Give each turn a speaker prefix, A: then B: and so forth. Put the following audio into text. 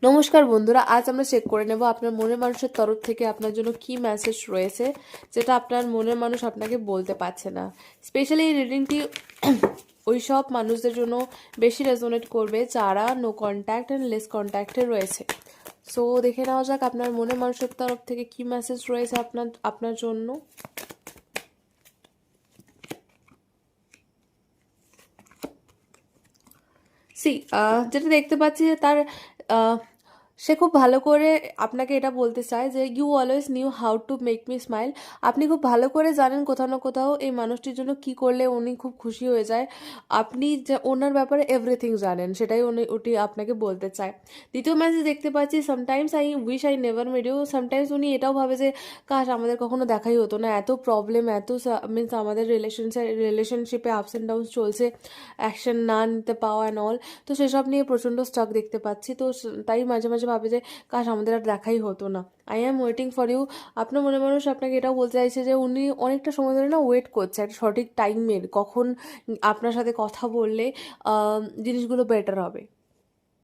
A: নমস্কার বন্ধুরা, আজ আমরা চেক করে নেব আপনার মনের মানুষের তরফ থেকে আপনার জন্য কি মেসেজ রয়েছে যেটা আপনার মনের মানুষ আপনাকে বলতে পারছে না। স্পেশালি এই রিডিংটি ওই সব মানুষদের জন্য বেশি রেজোনেট করবে যারা নো কন্ট্যাক্ট অ্যান্ড লেস কন্ট্যাক্টে রয়েছে। সো দেখে নেওয়া যাক আপনার মনের মানুষের তরফ থেকে কি মেসেজ রয়েছে আপনার আপনার জন্য। যেটা দেখতে পাচ্ছি যে তার সে খুব ভালো করে আপনাকে এটা বলতে চায় যে you always knew how to make me smile. আপনি খুব ভালো করে জানেন কোথাও না কোথাও এই মানুষটির জন্য কি করলে উনি খুব খুশি হয়ে যায়। আপনি যে ওনার ব্যাপারে এভরিথিং জানেন, সেটাই ওটি আপনাকে বলতে চায়। দ্বিতীয় মেসেজ দেখতে পাচ্ছি sometimes I wish I never made you. Sometimes উনি এটাও ভাবে যে কাশ আমাদের কখনো দেখাই হতো না, এত প্রবলেম, এত মিনস আমাদের রিলেশনশিপে আপস অ্যান্ড ডাউনস চলছে, অ্যাকশন না নিতে পাওয়া অ্যান্ড অল। তো সেসব নিয়ে প্রচণ্ড স্টক দেখতে পাচ্ছি। তো তাই মাঝে মাঝে ভাবে যে কাশ আমাদের আর দেখাই হতো না। I am waiting for you. আপনার মনে মানুষ আপনাকে এটাও বলতে চাইছে যে উনি অনেকটা সময় ধরে না ওয়েট করছে একটা সঠিক টাইমের, কখন আপনার সাথে কথা বললে জিনিসগুলো বেটার হবে।